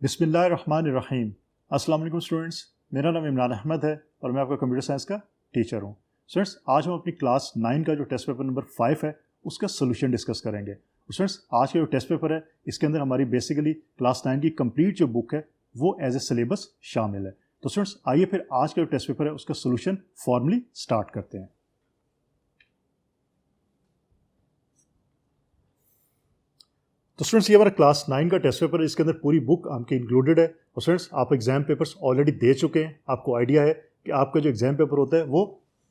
बिस्मिल्लाहिर्रहमानिर्रहीम। अस्सलाम वालेकुम स्टूडेंट्स, मेरा नाम इमरान अहमद है और मैं आपका कंप्यूटर साइंस का टीचर हूँ। स्टूडेंट्स, आज हम अपनी क्लास 9 का जो टेस्ट पेपर नंबर 5 है उसका सोल्यूशन डिस्कस करेंगे। स्टूडेंट्स, आज का जो टेस्ट पेपर है इसके अंदर हमारी बेसिकली क्लास 9 की कंप्लीट जो बुक है वो एज ए सिलेबस शामिल है। तो स्टूडेंट्स, आइए फिर आज का जो टेस्ट पेपर है उसका सोल्यूशन फॉर्मली स्टार्ट करते हैं। तो स्टूडेंट्स, ये हमारा क्लास 9 का टेस्ट पेपर है, इसके अंदर पूरी बुक आपकी इंक्लूडेड है। और स्टूडेंट्स, आप एग्जाम पेपर्स ऑलरेडी दे चुके हैं, आपको आइडिया है कि आपका जो एग्जाम पेपर होता है वो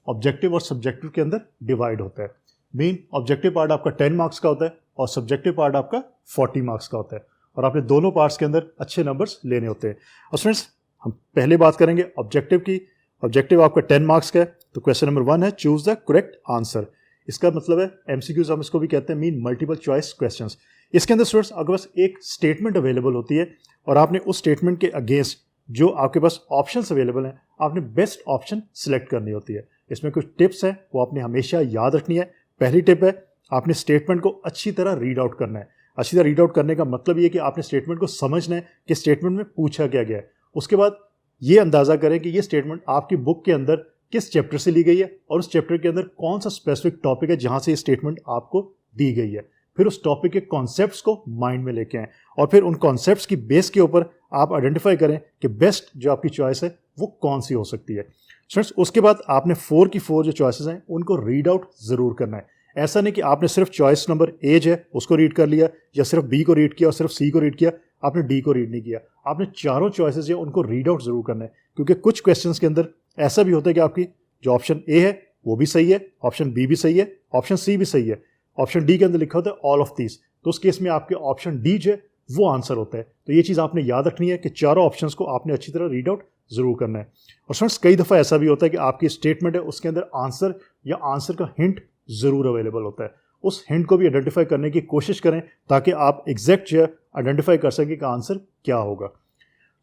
ऑब्जेक्टिव और सब्जेक्टिव के अंदर डिवाइड होता है। मेन ऑब्जेक्टिव पार्ट आपका 10 मार्क्स का होता है और सब्जेक्टिव पार्ट आपका 40 मार्क्स का होता है, और आपने दोनों पार्ट्स के अंदर अच्छे नंबर्स लेने होते हैं। और स्टूडेंट्स, हम पहले बात करेंगे ऑब्जेक्टिव की। ऑब्जेक्टिव आपका 10 मार्क्स का है, तो क्वेश्चन नंबर 1 है चूज द करेक्ट आंसर। इसका मतलब है एमसीक्यूज, हम इसको भी कहते हैं, मीन मल्टीपल चॉइस क्वेश्चंस। इसके अंदर स्टूडेंट्स आपके पास एक स्टेटमेंट अवेलेबल होती है और आपने उस स्टेटमेंट के अगेंस्ट जो आपके पास ऑप्शंस अवेलेबल हैं आपने बेस्ट ऑप्शन सिलेक्ट करनी होती है। इसमें कुछ टिप्स हैं वो आपने हमेशा याद रखनी है। पहली टिप है, आपने स्टेटमेंट को अच्छी तरह रीड आउट करना है। अच्छी तरह रीड आउट करने का मतलब ये कि आपने स्टेटमेंट को समझना है कि स्टेटमेंट में पूछा क्या गया है। उसके बाद ये अंदाजा करें कि ये स्टेटमेंट आपकी बुक के अंदर किस चैप्टर से ली गई है और उस चैप्टर के अंदर कौन सा स्पेसिफिक टॉपिक है जहां से ये स्टेटमेंट आपको दी गई है। फिर उस टॉपिक के कॉन्सेप्ट्स को माइंड में लेके आएं और फिर उन कॉन्सेप्ट्स की बेस के ऊपर आप आइडेंटिफाई करें कि बेस्ट जो आपकी चॉइस है वो कौन सी हो सकती है। फ्रेंड्स, उसके बाद आपने 4 की 4 जो चॉइसेस हैं उनको रीड आउट जरूर करना है। ऐसा नहीं कि आपने सिर्फ चॉइस नंबर ए है उसको रीड कर लिया या सिर्फ बी को रीड किया और सिर्फ सी को रीड किया, आपने डी को रीड नहीं किया। आपने चारों चॉइसेस जो उनको रीड आउट जरूर करना है, क्योंकि कुछ क्वेश्चंस के अंदर ऐसा भी होता है कि आपकी जो ऑप्शन ए है वो भी सही है, ऑप्शन बी भी सही है, ऑप्शन सी भी सही है, ऑप्शन डी के अंदर लिखा होता है ऑल ऑफ दीज, तो उस केस में आपके ऑप्शन डी जो है वो आंसर होता है। तो ये चीज़ आपने याद रखनी है कि चारों ऑप्शंस को आपने अच्छी तरह रीड आउट जरूर करना है। और फ्रेंड्स, कई दफ़ा ऐसा भी होता है कि आपकी स्टेटमेंट है उसके अंदर आंसर या आंसर का हिंट जरूर अवेलेबल होता है। उस हिंट को भी आइडेंटिफाई करने की कोशिश करें ताकि आप एग्जैक्ट जो है आइडेंटिफाई कर सकें कि आंसर क्या होगा।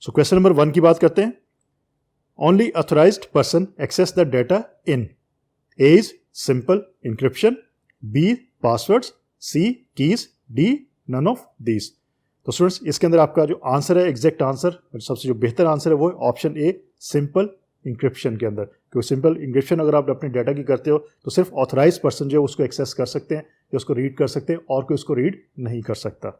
सो क्वेश्चन नंबर 1 की बात करते हैं। Only authorised person access the data in A is simple encryption, B passwords, C keys, D none of these. तो स्टूडेंट्स, इसके अंदर आपका जो आंसर है, एग्जैक्ट आंसर, सबसे जो बेहतर आंसर है वो है ऑप्शन ए, सिंपल इंक्रिप्शन के अंदर। क्योंकि सिंपल इंक्रिप्शन अगर आप अपने डाटा की करते हो तो सिर्फ ऑथराइज पर्सन जो है उसको एक्सेस कर सकते हैं या उसको रीड कर सकते हैं और कोई उसको रीड नहीं कर सकता।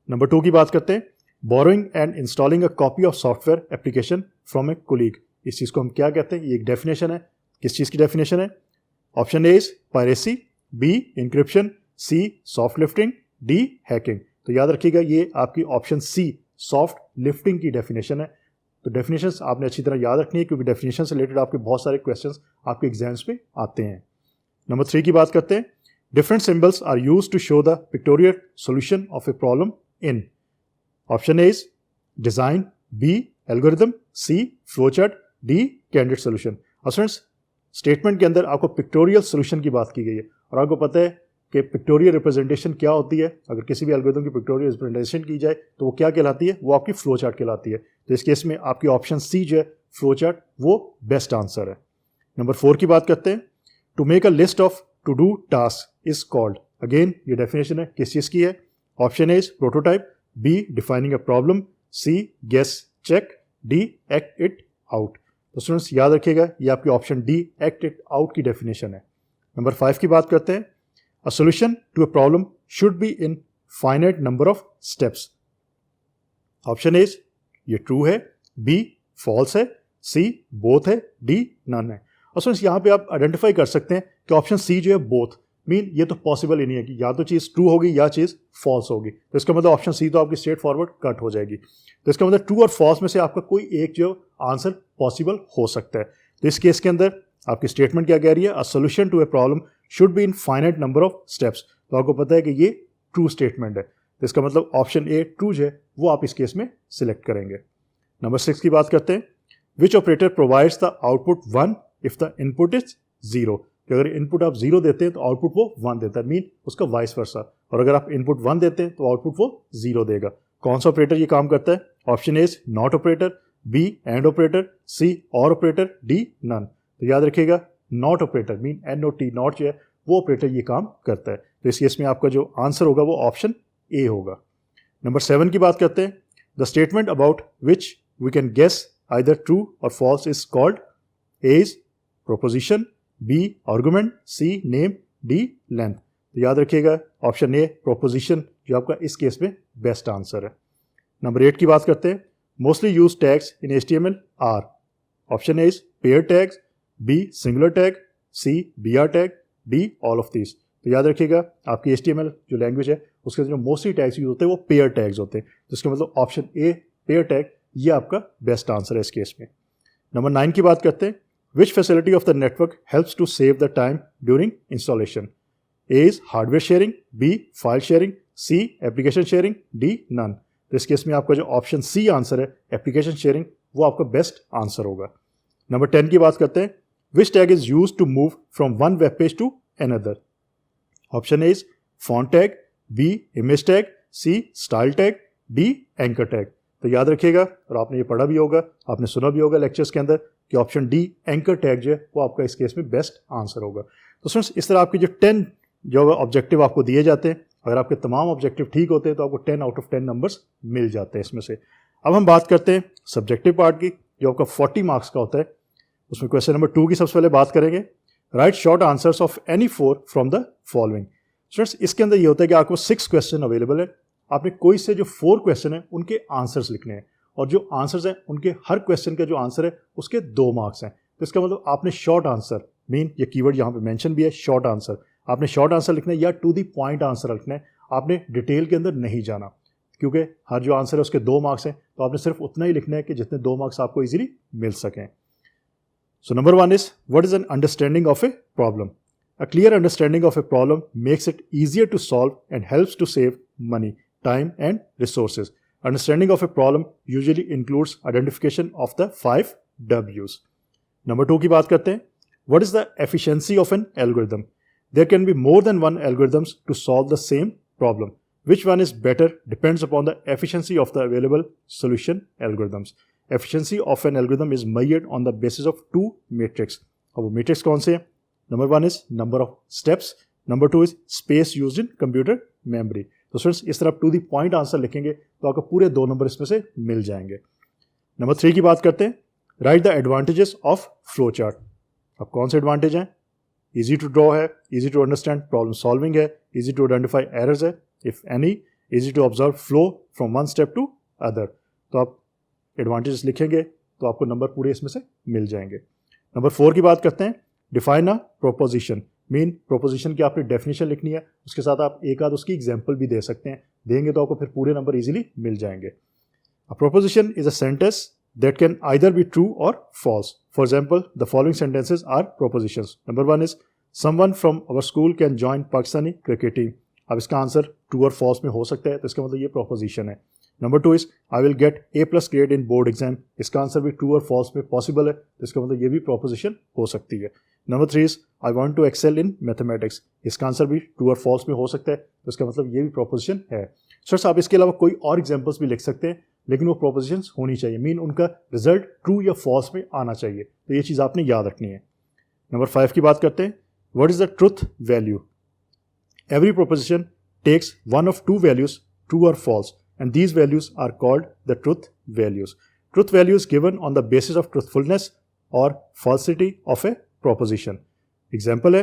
नंबर 2 की बात करते हैं। Borrowing and installing a copy of software application from A colleague. इस चीज़ को हम क्या कहते हैं? ये एक डेफिनेशन है। किस चीज़ की डेफिनेशन है? Option A is piracy, B encryption, C soft lifting, D hacking. तो याद रखिएगा ये आपकी ऑप्शन सी सॉफ्ट लिफ्टिंग की डेफिनेशन है। तो डेफिनेशंस आपने अच्छी तरह याद रखनी है क्योंकि डेफिनेशन से रिलेटेड आपके बहुत सारे क्वेश्चंस आपके एग्जाम्स पे आते हैं। नंबर 3 की बात करते हैं। Different symbols are used to show the pictorial solution of a problem in. Option A is design, B algorithm, C flowchart, D candidate solution. और फ्रेंड्स, स्टेटमेंट के अंदर आपको पिक्टोरियल सोल्यूशन की बात की गई है और आपको पता है कि पिक्टोरियल रिप्रेजेंटेशन क्या होती है। अगर किसी भी एल्गोरिथम की पिक्टोरियल रिप्रेजेंटेशन की जाए तो वो क्या कहलाती है? वो आपकी फ्लो चार्ट कहलाती है। तो इस केस में आपकी ऑप्शन सी जो है फ्लो चार्ट वो बेस्ट आंसर है। नंबर 4 की बात करते हैं। To make a list of to do task is called. Again ये डेफिनेशन है, किस चीज़ की है? Option A is prototype, B defining a problem, C guess check, D act it out. तो स्टूडेंट्स, याद रखिएगा ये आपकी option D act it out की डेफिनेशन है। नंबर 5 की बात करते हैं। A solution to a problem should be in finite number of steps. Option A is ये true है, B false है, C both है, D none है। और स्टूडेंट्स, यहाँ पे आप आइडेंटिफाई कर सकते हैं कि ऑप्शन सी जो है बोथ, मीन ये तो पॉसिबल ही नहीं है कि या तो चीज़ ट्रू होगी या चीज़ फॉल्स होगी। तो इसका मतलब ऑप्शन सी तो आपकी स्ट्रेट फॉरवर्ड कट हो जाएगी। तो इसका मतलब ट्रू और फॉल्स में से आपका कोई एक जो आंसर पॉसिबल हो सकता है। तो इस केस के अंदर आपकी स्टेटमेंट क्या कह रही है? A solution to a problem should be in finite number of steps. तो आपको पता है कि ये ट्रू स्टेटमेंट है, तो इसका मतलब ऑप्शन ए ट्रू जो है वो आप इस केस में सिलेक्ट करेंगे। नंबर 6 की बात करते हैं। Which operator provides the output 1 if the input is 0। कि अगर इनपुट आप 0 देते हैं तो आउटपुट वो 1 देता है, मीन उसका वाइस वर्सा। और अगर आप इनपुट 1 देते हैं तो आउटपुट वो 0 देगा। कौन सा ऑपरेटर ये काम करता है? Option A is not operator, B and operator, C or operator, D none. तो याद रखिएगा not operator mean NOT, not जो है वो ऑपरेटर ये काम करता है। तो इस केस में आपका जो आंसर होगा वो ऑप्शन ए होगा। नंबर 7 की बात करते हैं। The statement about which we can guess either true और false is called A is proposition, B argument, C name, D length. तो याद रखिएगा ऑप्शन ए प्रोपोजिशन जो आपका इस केस में बेस्ट आंसर है। नंबर 8 की बात करते हैं। Mostly use tags in HTML are, option A is pair tags, B singular tag, C BR tag, D all of this. तो याद रखिएगा आपकी HTML जो लैंग्वेज है उसके जो मोस्टली टैग्स यूज होते हैं वो पेयर टैग्स होते हैं, जिसका मतलब ऑप्शन ए पेयर टैग ये आपका बेस्ट आंसर है इस केस में। नंबर 9 की बात करते हैं। Which facility of the network helps to save the time during installation? A is hardware sharing, B file sharing, C application sharing, D none. तो इस केस में आपका जो ऑप्शन सी आंसर है एप्लीकेशन शेयरिंग वो आपका बेस्ट आंसर होगा। Number 10 की बात करते हैं। Which tag is use to move from one web page to another? Option A is font tag, B image tag, C style tag, D anchor tag. तो याद रखिएगा और आपने ये पढ़ा भी होगा, आपने सुना भी होगा लेक्चर्स के अंदर कि ऑप्शन डी एंकर टैग जो है वो आपका इस केस में बेस्ट आंसर होगा। तो फ्रेंड्स इस तरह आपके जो 10 जो ऑब्जेक्टिव आपको दिए जाते हैं, अगर आपके तमाम ऑब्जेक्टिव ठीक होते हैं तो आपको 10 आउट ऑफ 10 नंबर्स मिल जाते हैं इसमें से। अब हम बात करते हैं सब्जेक्टिव पार्ट की जो आपका 40 मार्क्स का होता है। उसमें क्वेश्चन नंबर 2 की सबसे पहले बात करेंगे। Right short answers of any 4 from the following. Friends इसके अंदर ये होता है कि आपको 6 क्वेश्चन अवेलेबल है, आपने कोई से जो 4 क्वेश्चन है उनके आंसर्स लिखने हैं और जो आंसर्स हैं उनके हर क्वेश्चन का जो आंसर है उसके 2 मार्क्स हैं। तो इसका मतलब आपने शॉर्ट आंसर मीन ये कीवर्ड यहाँ पे मेंशन भी है शॉर्ट आंसर, आपने शॉर्ट आंसर लिखना है या टू द पॉइंट आंसर लिखना है, आपने डिटेल के अंदर नहीं जाना क्योंकि हर जो आंसर है उसके 2 मार्क्स हैं, तो आपने सिर्फ उतना ही लिखना है कि जितने 2 मार्क्स आपको इजीली मिल सकें। सो number 1 is what is an understanding of a problem? A clear understanding of a problem makes it easier to solve and helps to save money, time and resources. Understanding of a problem usually includes identification of the 5 W's. Number 2 की बात करते हैं. What is the efficiency of an algorithm? There can be more than one algorithms to solve the same problem. Which one is better depends upon the efficiency of the available solution algorithms. Efficiency of an algorithm is measured on the basis of 2 metrics. अब वो metrics कौन से हैं? Number 1 is number of steps. Number 2 is space used in computer memory. तो friends इस तरह to the point answer लिखेंगे तो आपको पूरे 2 नंबर इसमें से मिल जाएंगे। नंबर 3 की बात करते हैं। Write the advantages of flow chart. अब कौन से एडवांटेज हैं? इजी टू ड्रॉ है, easy to understand problem solving है, इजी टू आइडेंटिफाई एरर्स है if any, easy to observe flow from one step to other. तो आप एडवांटेजेस लिखेंगे तो आपको नंबर पूरे इसमें से मिल जाएंगे। नंबर 4 की बात करते हैं। Define a proposition. Mean proposition की आपने डेफिनेशन लिखनी है, उसके साथ आप एक आध उसकी एग्जांपल भी दे सकते हैं, देंगे तो आपको फिर पूरे नंबर इजीली मिल जाएंगे। A proposition is a sentence that can either be true और false. For example the following sentences are propositions. Number 1 is someone from our school can join Pakistani cricket team. अब इसका आंसर ट्रू और false में हो सकता है, तो इसका मतलब ये प्रोपोजिशन है। Number 2 is I will get A+ grade in board exam. इसका आंसर भी ट्रू और फॉल्स में पॉसिबल है, तो इसका मतलब ये भी प्रोपोजिशन हो सकती है। Number 3 is I want to excel in mathematics. इसका आंसर भी ट्रू और फॉल्स में हो सकता है, तो इसका मतलब ये भी प्रोपोजिशन है। सर आप इसके अलावा कोई और एग्जांपल्स भी लिख सकते हैं, लेकिन वो प्रोपोजिशंस होनी चाहिए, मीन उनका रिजल्ट ट्रू या फॉल्स में आना चाहिए, तो ये चीज़ आपने याद रखनी है। नंबर 5 की बात करते हैं। What is the truth value? Every proposition takes one of 2 values, true और false, and these values are called the truth values. Truth value is given on the basis of truthfulness or falsity of a proposition. Example है,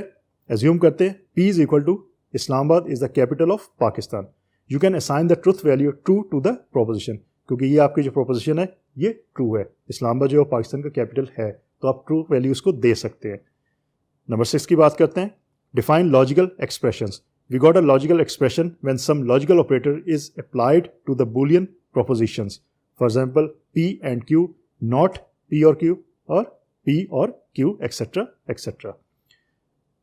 assume करते हैं P is equal to Islamabad is the capital of Pakistan. You can assign the truth value true to the proposition, क्योंकि ये आपकी जो proposition है ये true है, इस्लामाबाद जो पाकिस्तान का कैपिटल है, तो आप true values को दे सकते हैं। नंबर 6 की बात करते हैं। Define logical expressions. We got a logical expression when some logical operator is applied to the Boolean propositions. For example, P and Q, not P or Q, or P or Q, etc. etc.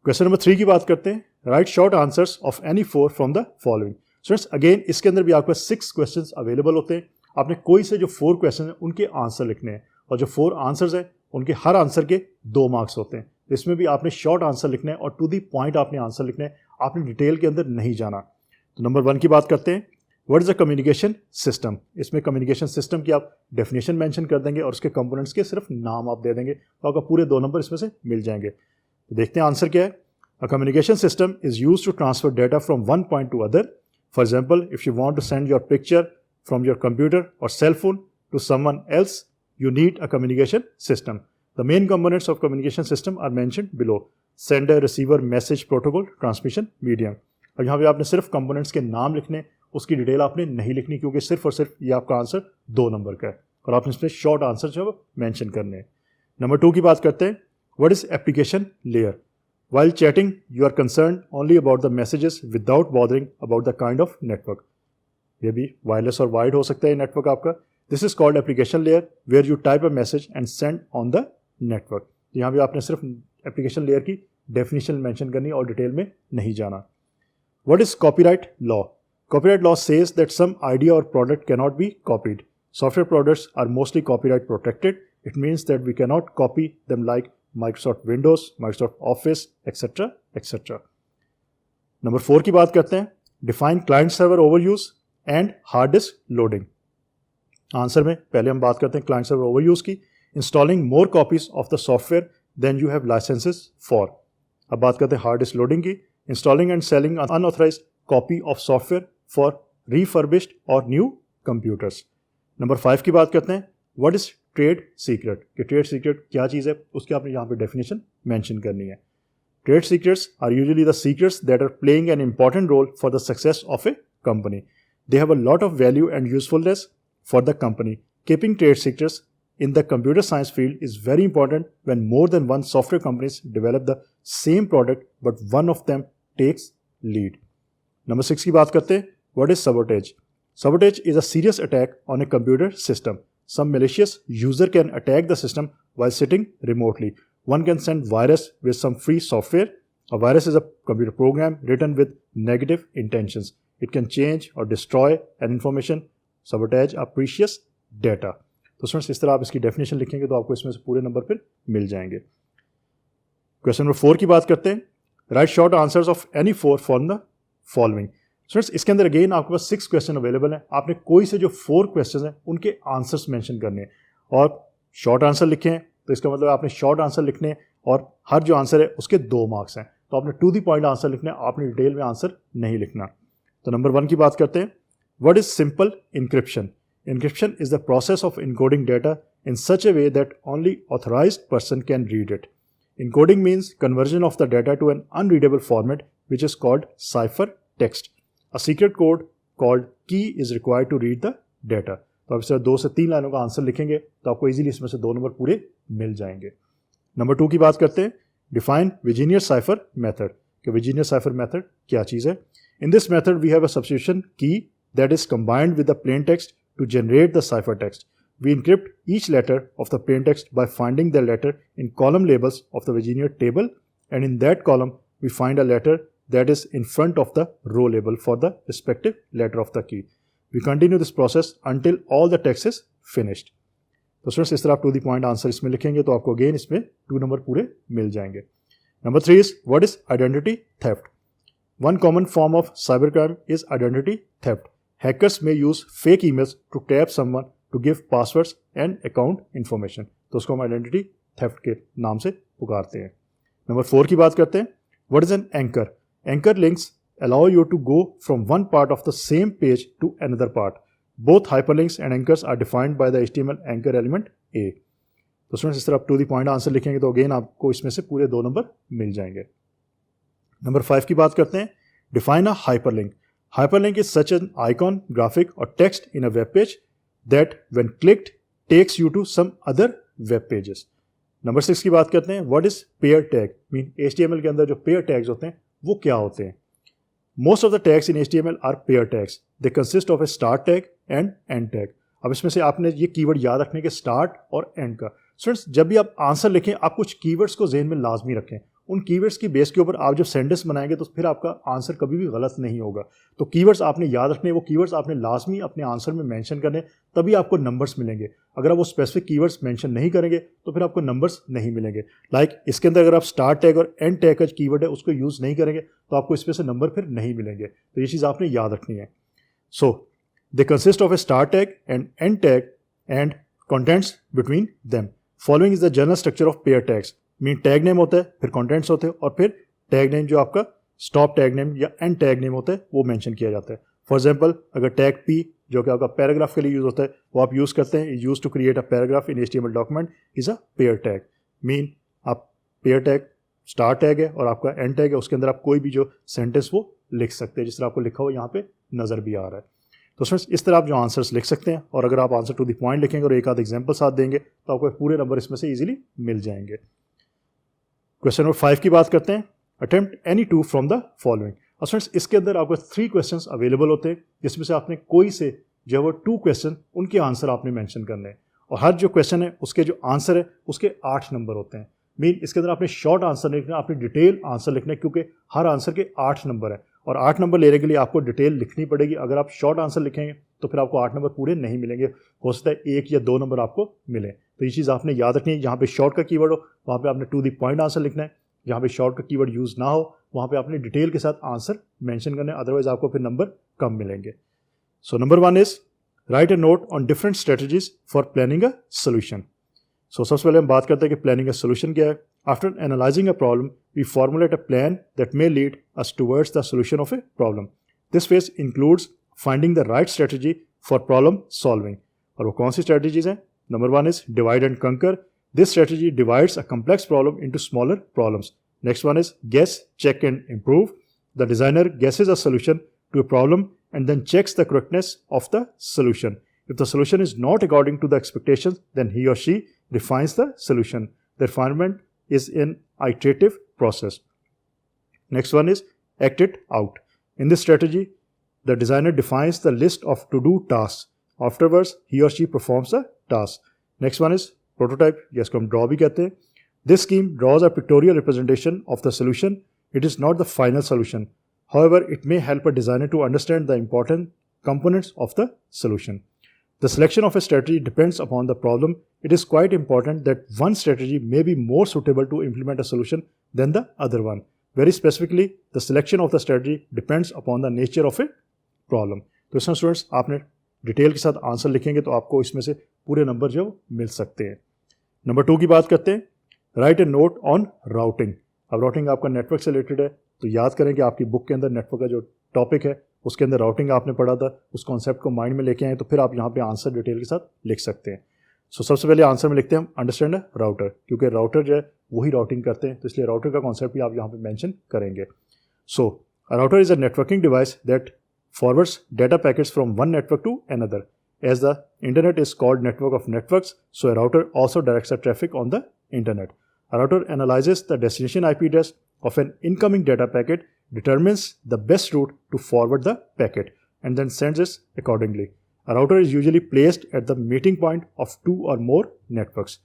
Question number 3 की बात करते हैं। Write short answers of any 4 from the following. Students, again इसके अंदर भी आपके 6 questions available होते हैं। आपने कोई से जो 4 questions हैं उनके आंसर लिखने हैं, और जो 4 आंसर्स हैं उनके हर आंसर के 2 मार्क्स होते हैं। इसमें भी आपने शॉर्ट आंसर लिखना है और टू दी पॉइंट आपने आंसर लिखना है, आपने डिटेल के अंदर नहीं जाना। तो नंबर 1 की बात करते हैं। What is a communication system? इसमें कम्युनिकेशन सिस्टम की आप डेफिनेशन मेंशन कर देंगे और उसके कंपोनेंट्स के सिर्फ नाम आप दे देंगे, तो आपका पूरे 2 नंबर इसमें से मिल जाएंगे। तो देखते हैं आंसर क्या है। A communication system is used to transfer data from one point to other. For example, if you want to send your picture from your computer or cell phone to someone else, you need a communication system. The main components of communication system are mentioned below. Sender, receiver, message, protocol, transmission, medium. और यहाँ पे आपने सिर्फ components के नाम लिखने, उसकी detail आपने नहीं लिखनी, क्योंकि सिर्फ और सिर्फ ये आपका आंसर 2 नंबर का है और आपने इसमें शॉर्ट आंसर जो है मेंशन करने हैं। नंबर 2 की बात करते हैं। What is application layer? While chatting, you are concerned only about the messages without bothering about the kind of network. ये भी वायरलेस और वाइड हो सकता है नेटवर्क आपका। This is called application layer, where you type a message and send on the network. यहाँ भी आपने सिर्फ एप्लीकेशन लेयर की डेफिनेशन मेंशन करनी और डिटेल में नहीं जाना। What is copyright law? Copyright law says that some idea or product cannot be copied. Software products are mostly copyright protected. It means that we cannot copy them like Microsoft Windows, Microsoft Office, etc. etc. Number 4 की बात करते हैं। Define client server overuse and hard disk loading. Answer में पहले हम बात करते हैं client server overuse की। Installing more copies of the software than you have licenses for. अब बात करते हैं hard disk loading की। Installing and selling an unauthorized copy of software for refurbished or new computers. Number 5 की बात करते हैं। What is trade secret? कि ट्रेड सीक्रेट क्या चीज़ है, उसकी आपने यहाँ पे डेफिनेशन मेंशन करनी है। Trade secrets are usually the secrets that are playing an important role for the success of a company. They have a lot of value and usefulness for the company. Keeping trade secrets in the computer science field is very important when more than one software companies develop the same product but one of them takes lead. Number 6 की बात करते हैं। What is sabotage? Sabotage is a serious attack on a computer system. Some malicious user can attack the system while sitting remotely. One can send virus with some free software. A virus is a computer program written with negative intentions. It can change or destroy an information, sabotage a precious data. तो students इस तरह आप इसकी definition लिखेंगे तो आपको इसमें से पूरे नंबर फिर मिल जाएंगे। क्वेश्चन नंबर 4 की बात करते हैं। Right short answers of any 4 from the following. Students इसके अंदर अगेन आपके पास 6 क्वेश्चन अवेलेबल हैं। आपने कोई से जो 4 क्वेश्चन हैं उनके आंसर्स मेंशन करने हैं और शॉर्ट आंसर लिखे हैं, तो इसका मतलब आपने शॉर्ट आंसर लिखने हैं और हर जो आंसर है उसके 2 मार्क्स हैं। तो आपने टू द पॉइंट आंसर लिखना है, आपने डिटेल में आंसर नहीं लिखना। तो नंबर 1 की बात करते हैं। What is simple encryption? Encryption is the process of encoding data in such a way that only authorized person can read it. Encoding means conversion of the data to an unreadable format which is called ciphertext. A secret code called key is required to read the data. तो आप इस तरह 2 से 3 लाइनों का answer लिखेंगे तो आपको इजीली इसमें से 2 नंबर पूरे मिल जाएंगे। नंबर 2 की बात करते हैं। Define Vigenère cipher method. कि Vigenère cipher method क्या चीज़ है? In this method we have a substitution key that is combined with the plain text to generate the ciphertext. We encrypt each letter of the plaintext by finding the letter in column labels of the Vigenère table, and in that column we find a letter that is in front of the row label for the respective letter of the key. We continue this process until all the text is finished. तो students इस तरह आप to the point answer इसमें लिखेंगे तो आपको again इसमें 2 number पूरे मिल जाएंगे। Number 3 is what is identity theft? One common form of cyber crime is identity theft. Hackers may use fake emails to trap someone to give passwords and account information. तो उसको हम identity theft के नाम से पुकारते हैं। Number 4 की बात करते हैं। What is an anchor? Anchor links allow you to go from one part of the same page to another part. Both hyperlinks and anchors are defined by the HTML anchor element A. तो students इस तरह आप to the point answer लिखेंगे तो again आपको इसमें से पूरे 2 नंबर मिल जाएंगे। नंबर 5 की बात करते हैं। Define a hyperlink. Hyperlink is such an icon, graphic or text in a web page that when clicked takes you to some other web pages. Number 6 की बात करते हैं। What is pair tag? Mean HTML के अंदर जो pair tags होते हैं वो क्या होते हैं? Most of the tags in HTML are pair tags. They consist of a start tag and end tag. अब इसमें से आपने ये कीवर्ड याद रखने के स्टार्ट और एंड का। स्टूडेंट्स जब भी आप आंसर लिखें आप कुछ कीवर्ड्स को ज़हन में लाजमी रखें। उन कीवर्ड्स की बेस के ऊपर आप जब सेंटेंस बनाएंगे तो फिर आपका आंसर कभी भी गलत नहीं होगा। तो कीवर्ड्स आपने याद रखने, वो कीवर्ड्स आपने लाजमी अपने आंसर में मेंशन करने, तभी आपको नंबर्स मिलेंगे। अगर आप वो स्पेसिफिक कीवर्ड्स मेंशन नहीं करेंगे तो फिर आपको नंबर्स नहीं मिलेंगे। लाइक इसके अंदर अगर आप स्टार्ट टैग और एंड टैग का कीवर्ड है उसको यूज़ नहीं करेंगे तो आपको इसमें से नंबर फिर नहीं मिलेंगे। तो ये चीज़ आपने याद रखनी है। So they consist of a start tag and end tag and contents between them. Following is the general structure of pair tags. Mean tag name होता है, फिर कंटेंट्स होते हैं और फिर टैग नेम जो आपका स्टॉप टैग नेम या एंड टैग नेम होता है वो मेंशन किया जाता है। फॉर एग्जाम्पल अगर टैग P जो कि आपका पैराग्राफ के लिए यूज़ होता है वो आप यूज़ करते हैं, use to create a paragraph in HTML document is a pair tag. Mean आप पेयर टैग स्टार्ट टैग है और आपका एंड टैग है, उसके अंदर आप कोई भी जो सेंटेंस वो लिख सकते हैं जिस तरह आपको लिखा हुआ यहाँ पे नज़र भी आ रहा है। तो फ्रेंड्स इस तरह आप जो आंसर्स लिख सकते हैं, और अगर आप आंसर टू द पॉइंट लिखेंगे और एक आध एग्जाम्पल साथ देंगे तो आपको पूरे नंबर इसमें से ईजिली मिल जाएंगे। क्वेश्चन नंबर 5 की बात करते हैं। Attempt any two from the following. और फ्रेंड्स इसके अंदर आपको 3 क्वेश्चंस अवेलेबल होते हैं जिसमें से आपने कोई से जो वो 2 क्वेश्चन उनके आंसर आपने मेंशन करने हैं, और हर जो क्वेश्चन है उसके जो आंसर है उसके 8 नंबर होते हैं। मीन इसके अंदर आपने शॉर्ट आंसर लिखना है, आपने डिटेल आंसर लिखना है, क्योंकि हर आंसर के 8 नंबर है और 8 नंबर लेने के लिए आपको डिटेल लिखनी पड़ेगी। अगर आप शॉर्ट आंसर लिखेंगे तो फिर आपको 8 नंबर पूरे नहीं मिलेंगे, हो सकता है 1 या 2 नंबर आपको मिले। तो ये चीज़ आपने याद रखनी है। जहाँ पे शॉर्ट का कीवर्ड हो वहाँ पे आपने टू द पॉइंट आंसर लिखना है, जहाँ पे शॉर्ट का कीवर्ड यूज़ ना हो वहाँ पे आपने डिटेल के साथ आंसर मेंशन करना है, अदरवाइज आपको फिर नंबर कम मिलेंगे। So number 1 is write a note on different strategies for planning a solution. So सबसे पहले हम बात करते हैं कि प्लानिंग अ सोल्यूशन क्या है। After analyzing a problem, we formulate a plan that may lead us towards the solution of a problem. This phase includes finding the right strategy for problem solving. और वो कौन सी strategies हैं? Number 1 is divide and conquer. This strategy divides a complex problem into smaller problems. Next one is guess, check and improve. The designer guesses a solution to a problem and then checks the correctness of the solution. If the solution is not according to the expectations, then he or she refines the solution. The refinement is an iterative process. Next one is act it out. In this strategy, the designer defines the list of to-do tasks. Afterwards, he or she performs the task. Next one is prototype, जिसको हम draw भी कहते हैं. This scheme draws a pictorial representation of the solution. It is not the final solution. However, it may help a designer to understand the important components of the solution. The selection of a strategy depends upon the problem. It is quite important that one strategy may be more suitable to implement a solution than the other one. Very specifically, the selection of the strategy depends upon the nature of a problem. तो इसमें students आपने detail के साथ answer लिखेंगे तो आपको इसमें से पूरे नंबर जो मिल सकते हैं। नंबर 2 की बात करते हैं। Write a note on routing. अब राउटिंग आपका नेटवर्क से रिलेटेड है, तो याद करें कि आपकी बुक के अंदर नेटवर्क का जो टॉपिक है उसके अंदर राउटिंग आपने पढ़ा था, उस कॉन्सेप्ट को माइंड में लेके आए तो फिर आप यहाँ पे आंसर डिटेल के साथ लिख सकते हैं। सो सबसे पहले आंसर में लिखते हैं हम अंडरस्टैंड राउटर, क्योंकि राउटर जो है वही राउटिंग करते हैं, तो इसलिए राउटर का कॉन्सेप्ट भी आप यहाँ पे मेंशन करेंगे। So a router is a networking device that forwards data packets from one network to another. As the internet is called network of networks, so a router also directs the traffic on the internet. A router analyzes the destination IP address of an incoming data packet, determines the best route to forward the packet, and then sends it accordingly. A router is usually placed at the meeting point of 2 or more networks.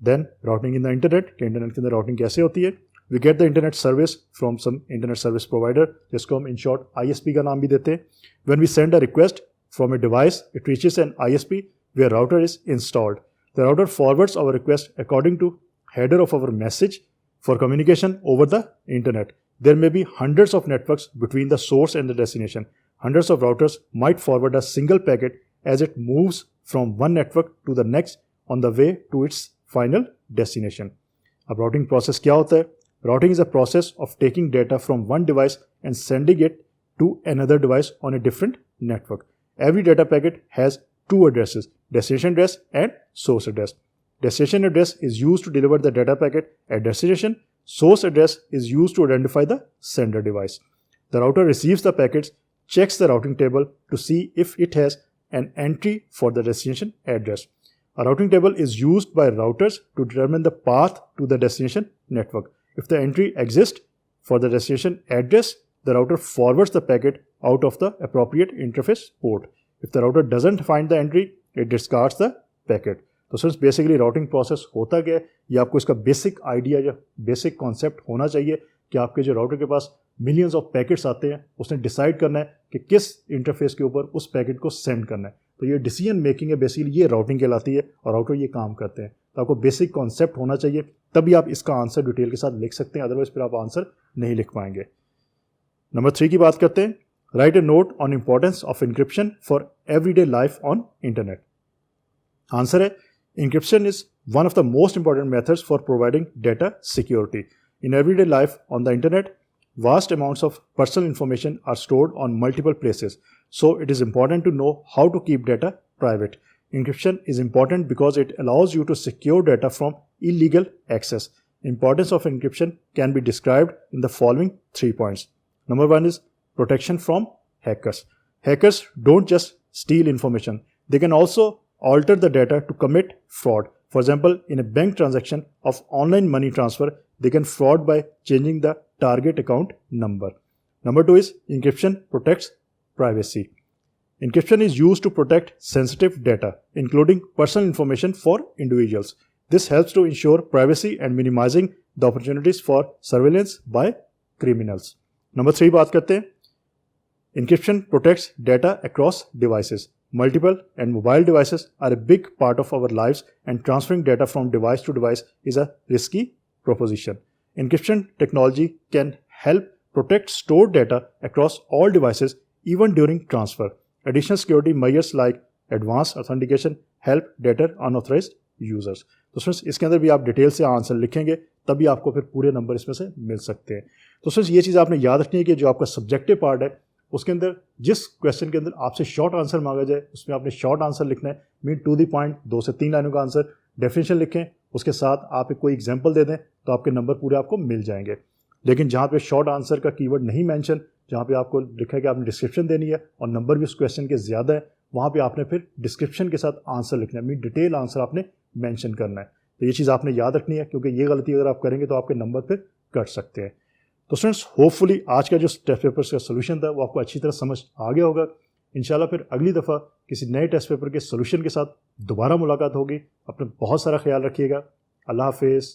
Then routing in the internet. कि internet के अंदर routing कैसे होती है? We get the internet service from some internet service provider, जिसको हम in short ISP का नाम भी देते हैं. When we send a request from a device, it reaches an ISP where router is installed. The router forwards our request according to header of our message for communication over the internet. There may be hundreds of networks between the source and the destination. Hundreds of routers might forward a single packet as it moves from one network to the next on the way to its final destination. अब routing process क्या होता है? Routing is a process of taking data from one device and sending it to another device on a different network. Every data packet has two addresses, destination address and source address. Destination address is used to deliver the data packet at destination. Source address is used to identify the sender device. The router receives the packets, checks the routing table to see if it has an entry for the destination address. A routing table is used by routers to determine the path to the destination network. If the entry exists for the destination address, the router forwards the packet out of the appropriate interface port. If the router doesn't find the entry, it discards the packet. तो सिर्फ basically routing process होता क्या है, ये आपको इसका basic idea या basic concept होना चाहिए कि आपके जो राउटर के पास मिलियंस ऑफ पैकेट्स आते हैं, उसने डिसाइड करना है कि किस इंटरफेस के ऊपर उस पैकेट को सेंड करना है. तो ये डिसीजन मेकिंग है, बेसिकली ये राउटिंग कहलाती है और राउटर ये काम करते हैं. तो आपको बेसिक कॉन्सेप्ट होना चाहिए, तभी आप इसका आंसर डिटेल के साथ लिख सकते हैं, अदरवाइज फिर आप आंसर नहीं लिख पाएंगे. नंबर 3 की बात करते हैं. Write a note on importance of encryption for everyday life on internet. Answer है encryption is one of the most important methods for providing data security. In everyday life on the internet, vast amounts of personal information are stored on multiple places, so it is important to know how to keep data private. Encryption is important because it allows you to secure data from illegal access. Importance of encryption can be described in the following 3 points. Number 1 is protection from hackers. Hackers don't just steal information, they can also alter the data to commit fraud. For example, in a bank transaction of online money transfer, they can fraud by changing the target account number. Number 2 is encryption protects privacy. Encryption is used to protect sensitive data, including personal information for individuals. This helps to ensure privacy and minimizing the opportunities for surveillance by criminals. Number 3 बात करते हैं. Encryption protects data across devices. Multiple and mobile devices are a big part of our lives, and transferring data from device to device is a risky proposition. Encryption technology can help protect stored data across all devices even during transfer. Additional security measures like advanced authentication help deter unauthorized users. तो friends इसके अंदर भी आप detail से answer लिखेंगे तभी आपको फिर पूरे नंबर इसमें से मिल सकते हैं. तो फ्रेंड्स ये चीज़ आपने याद रखनी है कि जो आपका सब्जेक्टिव पार्ट है उसके अंदर जिस क्वेश्चन के अंदर आपसे शॉर्ट आंसर मांगा जाए उसमें आपने शॉर्ट आंसर लिखना है, मीन टू द पॉइंट, 2 से 3 लाइनों का आंसर, डेफिनेशन लिखें, उसके साथ आप एक कोई एग्जांपल दे दें तो आपके नंबर पूरे आपको मिल जाएंगे. लेकिन जहाँ पे शॉर्ट आंसर का कीवर्ड नहीं मेंशन, जहाँ पे आपको लिखा है कि आपने डिस्क्रिप्शन देनी है और नंबर भी उस क्वेश्चन के ज़्यादा है, वहाँ पे आपने फिर डिस्क्रिप्शन के साथ आंसर लिखना है, मीन डिटेल आंसर आपने मेंशन करना है. तो ये चीज़ आपने याद रखनी है क्योंकि ये गलती अगर आप करेंगे तो आपके नंबर फिर कट सकते हैं. तो स्टूडेंट्स होपफुली आज का जो टेस्ट पेपर्स का सोल्यूशन था वो आपको अच्छी तरह समझ आ गया होगा. इंशाल्लाह फिर अगली दफ़ा किसी नए टेस्ट पेपर के सोल्यूशन के साथ दोबारा मुलाकात होगी. अपना बहुत सारा ख्याल रखिएगा. अल्लाह हाफिज़.